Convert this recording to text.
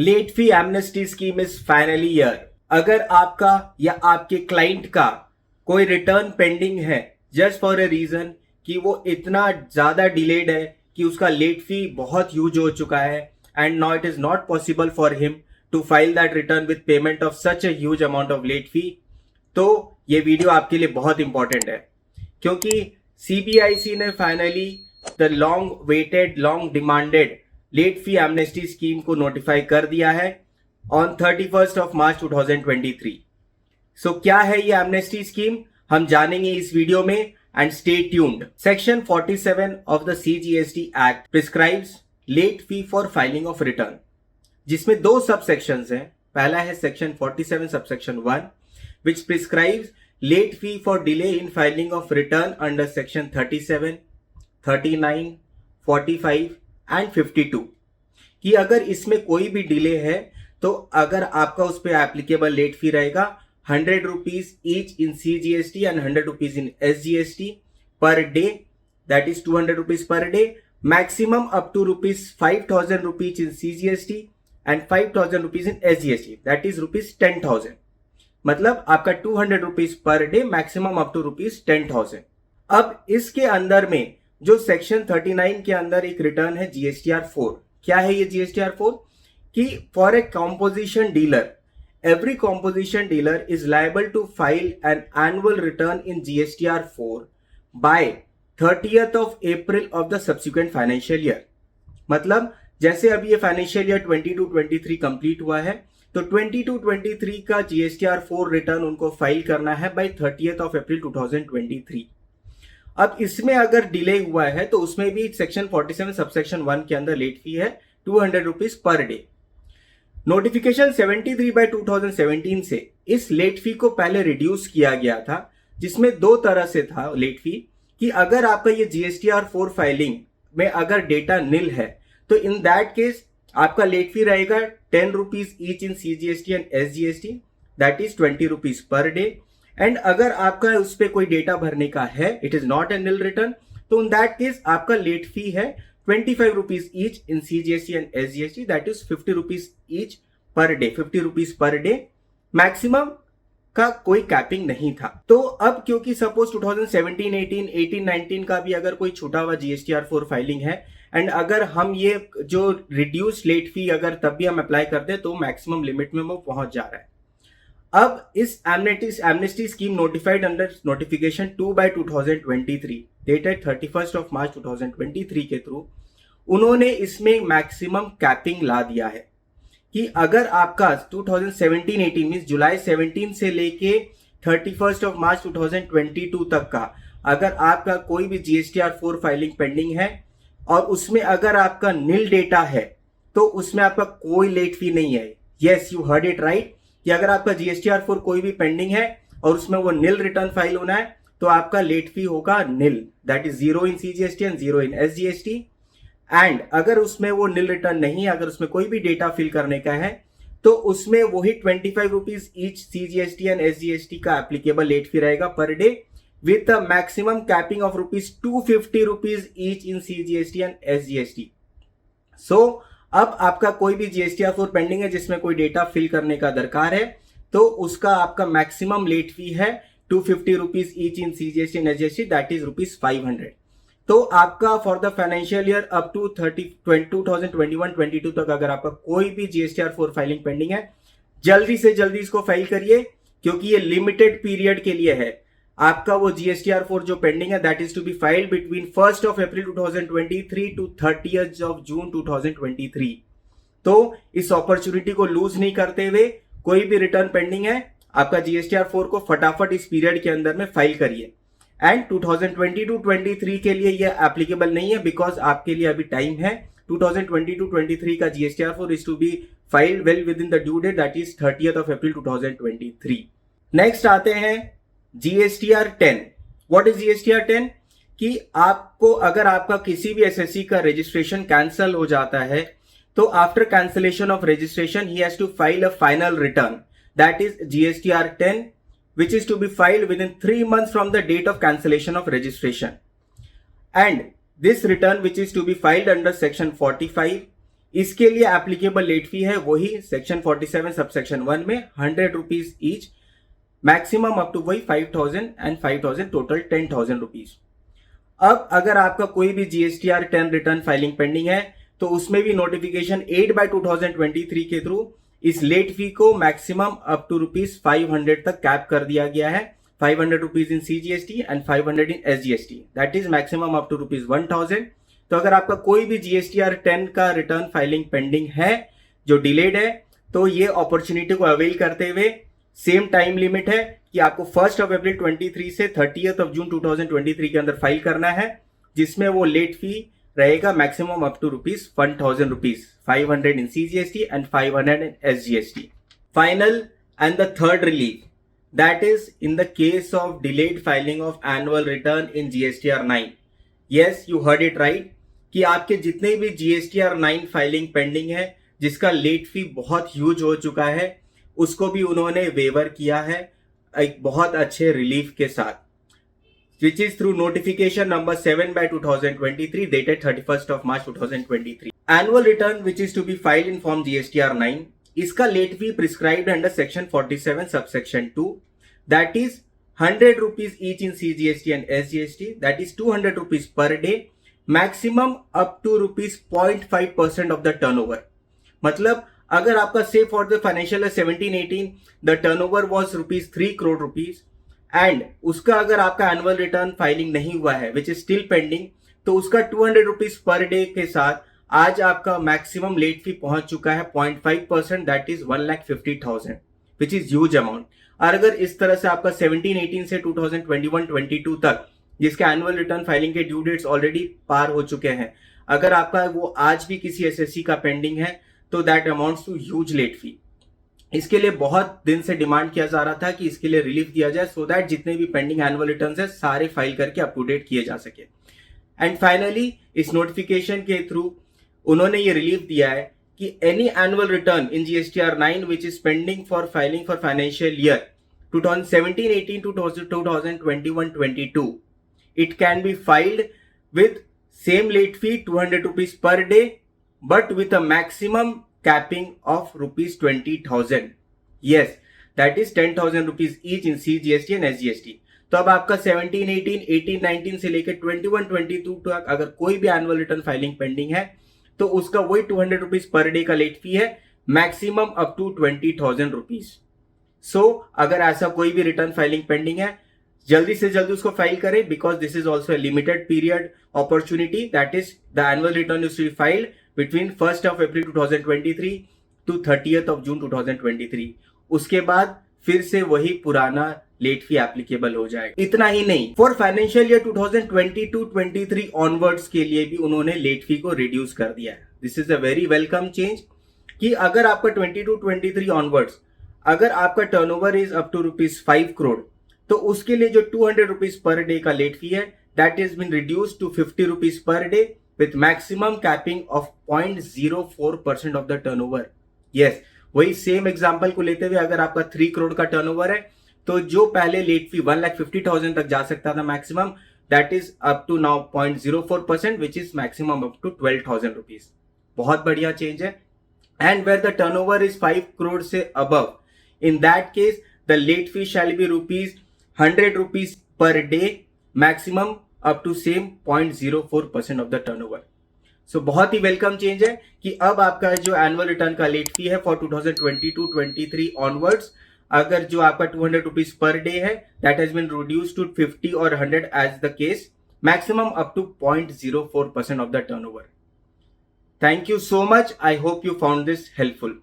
Late fee amnesty scheme is finally here. अगर आपका या आपके क्लाइंट का कोई रिटर्न पेंडिंग है जस्ट फॉर अ रीजन कि वो इतना ज्यादा डिलेड है कि उसका लेट फी बहुत ह्यूज हो चुका है and now it is not possible for him to file that return with payment of such a huge amount of late fee, तो ये वीडियो आपके लिए बहुत इंपॉर्टेंट है क्योंकि सीबीआईसी ने finally the long waited long demanded late fee amnesty scheme को notify कर दिया है ऑन 31st ऑफ मार्च 2023। सो क्या है ये एमनेस्टी स्कीम, हम जानेंगे इस वीडियो में and stay tuned. Section 47 of the CGST act prescribes late fee for filing of return, जिसमें दो सब सेक्शंस हैं। पहला है section 47 subsection 1 which prescribes late fee for delay in filing of return under section 37, 39, 45 and 52 कि अगर इसमें कोई भी डिले है तो अगर आपका उस पर एप्लीकेबल लेट फी रहेगा 100 rupees each in CGST and 100 rupees in SGST per day, that is 200 rupees per day, maximum up to rupees 5000 rupees in CGST and 5000 rupees in SGST, that is rupees 10,000। मतलब आपका 200 rupees per day, maximum up to rupees 10,000। अब इसके अंदर में जो section 39 के अंदर एक रिटर्न है GSTR 4। क्या है ये GSTR 4? कि for a composition dealer, every composition dealer is liable to file an annual return in GSTR 4 by 30th of April of the subsequent financial year. मतलब जैसे अभी ये फाइनेंशियल ईयर 22-23 कंप्लीट हुआ है तो 22-23 का GSTR 4 रिटर्न उनको फाइल करना है बाय 30th ऑफ अप्रैल 2023। अब इसमें अगर डिले हुआ है तो उसमें भी सेक्शन 47 सबसेक्शन 1 के अंदर लेट फी है 200 रुपीज पर डे। नोटिफिकेशन 73/2017 से इस लेट फी को पहले रिड्यूस किया गया था, जिसमें दो तरह से था लेट फी कि अगर आपका ये GSTR 4 फाइलिंग में अगर डेटा निल है तो इन दैट केस आपका लेट फी रहेगा 10 rupees each in CGST and SGST, that is 20 rupees per day. And अगर आपका उस पर कोई डेटा भरने का है, it is not a nil return, तो इन दैट केस आपका लेट फी है 25 rupees each in CGST and SGST, that is 50 rupees each per day, 50 rupees per day. Maximum का कोई कैपिंग नहीं था। तो अब क्योंकि सपोज 2017, 18, 18, 19 का भी अगर कोई छूटा हुआ GSTR 4 फाइलिंग है एंड अगर हम ये जो रिड्यूस लेट फी अगर तब भी हम अप्लाई करते हैं तो मैक्सिमम लिमिट में वो पहुंच जा रहा है। अब इस amnesty scheme notified under notification 2/2023 dated 31st of March 2023 के थ्रू उन्होंने इसमें मैक्सिमम कैपिंग ला दिया है कि अगर आपका 2017-18 मीन जुलाई 17 से लेके 31st ऑफ मार्च 2022 तक का अगर आपका कोई भी GSTR 4 फाइलिंग पेंडिंग है और उसमें अगर आपका नील डेटा है तो उसमें आपका कोई लेट फी नहीं है। Yes, you heard it right कि अगर आपका GSTR 4 कोई भी पेंडिंग है और उसमें वो नील रिटर्न फाइल होना है तो आपका लेट फी होगा नील, दैट इज 0 इन CGST एंड 0 इन SGST। एंड अगर उसमें वो नील रिटर्न नहीं है, अगर उसमें कोई भी डेटा फिल करने का है तो उसमें वही 25 rupees each CGST and SGST का एप्लीकेबल लेट फी रहेगा per day with a maximum capping of rupees 250 rupees each in CGST and SGST. So, अब आपका कोई भी GSTR 4 पेंडिंग है जिसमें कोई डेटा फिल करने का दरकार है तो उसका आपका मैक्सिमम लेट फी है 250 rupees each in CGST and SGST, that is rupees 500। तो आपका for the financial year up to 2021-22 तक अगर आपका कोई भी GSTR 4 फाइलिंग पेंडिंग है, जल्दी से जल्दी इसको फाइल करिए क्योंकि ये लिमिटेड पीरियड के लिए है। आपका वो GSTR 4 जो पेंडिंग है that is to be filed between 1st of April 2023 to 30th of June 2023। तो इस अपॉर्चुनिटी को लूज नहीं करते हुए कोई भी रिटर्न पेंडिंग है आपका GSTR 4 को फटाफट इस पीरियड के अंदर में फाइल करिए। एंड 2022-23 के लिए ये एप्लीकेबल नहीं है बिकॉज आपके लिए अभी टाइम है। 2022-23 का GSTR 4 is to be filed well within the due date that, is इज 30th ऑफ अप्रैल 2023। नेक्स्ट आते हैं GSTR 10। What is GSTR 10? कि आपको अगर आपका किसी भी SSC का रजिस्ट्रेशन कैंसिल हो जाता है तो after cancellation of registration he has to file a final return, that is GSTR 10 which is to be filed within 3 months from the date of cancellation of registration. And this return which is to be filed under section 45 इसके लिए applicable late fee है वही section 47 subsection 1 में 100 rupees each, maximum up to वही 5,000 and 5,000 total 10,000 rupees. अब अगर आपका कोई भी GSTR 10 रिटर्न फाइलिंग पेंडिंग है तो उसमें भी नोटिफिकेशन 8/2023 के थ्रू इस लेट फी को मैक्सिमम अप टू ₹500 तक कैप कर दिया गया है। 500 rupees in CGST and 500 in SGST, that is maximum up to ₹1,000। तो अगर आपका कोई भी GSTR 10 का रिटर्न फाइलिंग पेंडिंग है जो डिलेड है, तो ये अपॉर्चुनिटी को अवेल करते हुए सेम टाइम लिमिट है कि आपको 1 अप्रैल 23 से 30 जून 2023 के अंदर फाइल करना है, जिसमें वो लेट फी रहेगा maximum up to ₹1,000, 500 in CGST and 500 in SGST। Final and the third relief, that is in the case of delayed filing of annual return in GSTR 9. Yes, you heard it right कि आपके जितने भी GSTR 9 filing pending है जिसका late fee बहुत huge हो चुका है, उसको भी उन्होंने वेवर किया है एक बहुत अच्छे रिलीफ के साथ, which is through notification number 7/2023 dated 31st of March 2023. Annual return which is to be filed in form GSTR 9, इसका late fee prescribed under section 47 subsection 2, that is 100 rupees each in CGST and SGST, that is 200 rupees per day, maximum up to ₹0.5% of the turnover. मतलब अगर आपका से for the financial 17-18 the turnover was ₹3 crore and उसका अगर आपका annual return filing नहीं हुआ है विच इज स्टिल पेंडिंग, तो उसका 200 रुपीज पर डे के साथ आज आपका मैक्सिमम लेट फी पहुंच चुका है 0.5%, that is 1,50,000 which is huge amount. और अगर इस तरह से आपका 17-18 से 2021-22 तक जिसके एनुअल रिटर्न फाइलिंग के ड्यू डेट्स ऑलरेडी पार हो चुके हैं, अगर आपका वो आज भी किसी SSC का पेंडिंग है तो that amounts to huge late fee. इसके लिए बहुत दिन से डिमांड किया जा रहा था कि इसके लिए रिलीफ दिया जाए सो दैट जितने भी पेंडिंग एनुअल रिटर्न है सारे फाइल करके अप टू डेट किए जा सके। एंड फाइनली इस नोटिफिकेशन के थ्रू उन्होंने ये रिलीफ दिया है कि any annual return in GSTR 9 which is pending for filing for financial year 2017-18 to 2021-22, it can be filed with same late fee 200 rupees per day but with a maximum capping of ₹20,000. Yes, that is 10,000 rupees each in CGST and SGST. तो अब आपका 17-18, 18-19 से लेकर 21-22 तक अगर कोई भी annual return filing pending है तो उसका वही 200 रुपीज पर डे का लेट फी है, मैक्सिमम अप टू 20,000 रुपीज। सो अगर ऐसा कोई भी रिटर्न फाइलिंग पेंडिंग है जल्दी से जल्दी उसको फाइल करें, because this is also limited period opportunity, that is the annual return is to be filed between 1 April 2023 to 30 June 2023। उसके बाद फिर से वही पुराना लेट फी एप्लीकेबल हो जाएगा। इतना ही नहीं, फॉर फाइनेंशियल ईयर 2022-23 ऑनवर्ड्स के लिए भी उन्होंने लेट फी को रिड्यूस कर दिया है। This is a very welcome change कि अगर आपका 22-23 ऑनवर्ड्स अगर आपका turnover is up to ₹5 crore, तो उसके लिए जो 200 रुपीज पर डे का लेट फी है that is been reduce to 50 rupees per day with maximum capping of 0.04% of the turnover. Yes, वही सेम एग्जांपल को लेते हुए अगर आपका 3 करोड़ का टर्नओवर है तो जो पहले लेट फी 1,50,000 तक जा सकता था maximum, that is up to now 0.04% which is maximum up to 12,000 rupees. बहुत बढ़िया चेंज है। And where the turnover is 5 crore से above, in that case the late fee shall be ₹100 rupees per day, maximum up to same 0.04% of the turnover. So बहुत ही welcome change है कि अब आपका जो एनुअल रिटर्न का लेट फी है फॉर 2022-23 ऑनवर्ड्स, अगर जो आपका 200 रुपीज पर डे है that has been reduce to 50 और 100 as the case, maximum up to 0.04% of the turnover. Thank you so much, I hope you found this helpful.